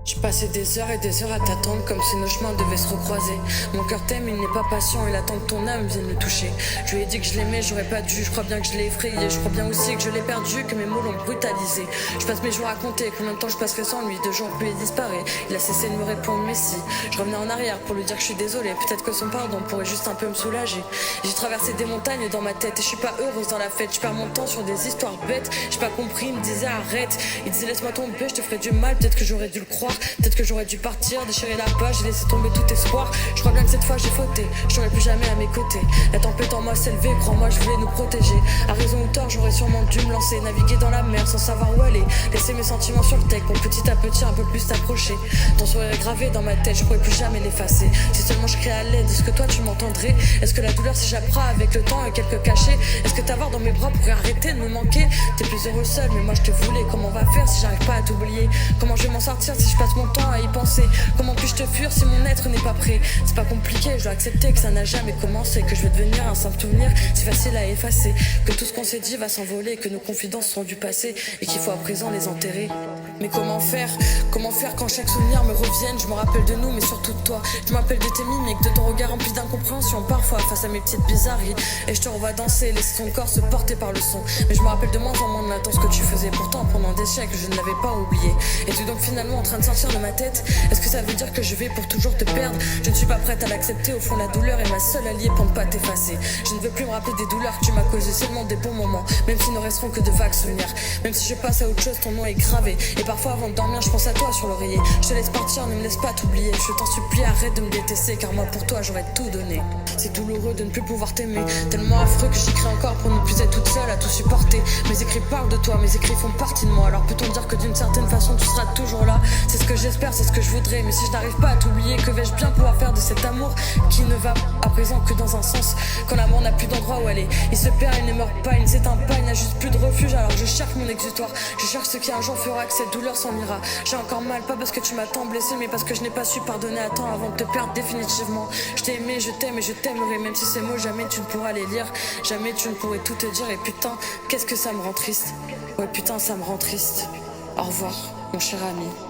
J'ai passé des heures et des heures à t'attendre comme si nos chemins devaient se recroiser. Mon cœur t'aime, il n'est pas patient, il attend que ton âme vienne le toucher. Je lui ai dit que je l'aimais, j'aurais pas dû, je crois bien que je l'ai effrayé. Je crois bien aussi que je l'ai perdu, que mes mots l'ont brutalisé. Je passe mes jours à compter combien de temps je passerai sans lui. 2 jours plus il disparaît, il a cessé de me répondre mais si. Je revenais en arrière pour lui dire que je suis désolée. Peut-être que son pardon pourrait juste un peu me soulager. J'ai traversé des montagnes dans ma tête et je suis pas heureuse dans la fête. Je perds mon temps sur des histoires bêtes. J'ai pas compris, il me disait arrête. Il disait laisse-moi tomber, je te ferai du mal. Peut-être que j'aurais dû le croire. Peut-être que j'aurais dû partir, déchirer la page, j'ai laissé tomber tout espoir. Je crois bien que cette fois j'ai fauté, je serai plus jamais à mes côtés. La tempête en moi s'est levée, crois-moi je voulais nous protéger. À raison ou tort, j'aurais sûrement dû me lancer, naviguer dans la mer sans savoir où aller. Laisser mes sentiments sur le deck pour petit à petit un peu plus t'approcher. Ton sourire est gravé dans ma tête, je pourrais plus jamais l'effacer. Si seulement je criais à l'aide, est-ce que toi tu m'entendrais? Est-ce que la douleur s'échappera avec le temps et quelques cachets? Est-ce que t'avoir dans mes bras pourrait arrêter de me manquer? T'es plus heureux seul, mais moi je te voulais. Comment on va faire si j'arrive pas à t'oublier? Comment je vais m'en sortir si je passe mon temps à y penser? Comment puis-je te fuir si mon être n'est pas prêt? C'est pas compliqué, je dois accepter que ça n'a jamais commencé, que je vais devenir un simple souvenir, si facile à effacer, que tout ce qu'on s'est dit va s'envoler, que nos confidences sont du passé et qu'il faut à présent les enterrer. Mais comment faire quand chaque souvenir me revienne? Je me rappelle de nous mais surtout de toi. Je me rappelle de tes mimiques, de ton regard rempli d'incompréhension parfois face à mes petites bizarreries. Et je te revois danser, laisser ton corps se porter par le son. Mais je me rappelle de moins en moins maintenant ce que tu faisais. Pourtant pendant des siècles je ne l'avais pas oublié. Es-tu donc finalement en train de sortir de ma tête? Est-ce que ça veut dire que je vais pour toujours te perdre? Je ne suis pas prête à l'accepter, au fond la douleur est ma seule alliée pour ne pas t'effacer. Je ne veux plus me rappeler des douleurs que tu m'as causées, seulement des bons moments. Même s'ils ne resteront que de vagues souvenirs. Même si je passe à autre chose, ton nom est gravé. Et parfois avant de dormir je pense à toi sur l'oreiller. Je te laisse partir, ne me laisse pas t'oublier. Je t'en supplie, arrête de me détester, car moi pour toi j'aurais tout donné. C'est douloureux de ne plus pouvoir t'aimer, tellement affreux que j'écris encore pour ne plus être toute seule à tout supporter. Mes écrits parlent de toi, mes écrits font partie de moi. Alors peut-on dire que d'une certaine façon tu seras toujours là? C'est ce que j'espère, c'est ce que je voudrais. Mais si je n'arrive pas à t'oublier, que vais-je bien pouvoir faire de cet amour qui ne va à présent que dans un sens? Quand l'amour n'a plus d'endroit où aller, il se perd, il ne meurt pas, il ne s'éteint pas, il n'a juste plus de refuge. Alors je cherche mon exutoire, je cherche ce qui un jour fera que cette douleur s'en ira. J'ai encore mal, pas parce que tu m'as tant blessé, mais parce que je n'ai pas su pardonner à temps avant de te perdre définitivement. Je t'ai aimé, je t'aime et je t'aimerai, même si ces mots jamais tu ne pourras les lire, jamais tu ne pourrais tout te dire. Et putain, qu'est-ce que ça me rend triste. Ouais putain, ça me rend triste. Au revoir, mon cher ami.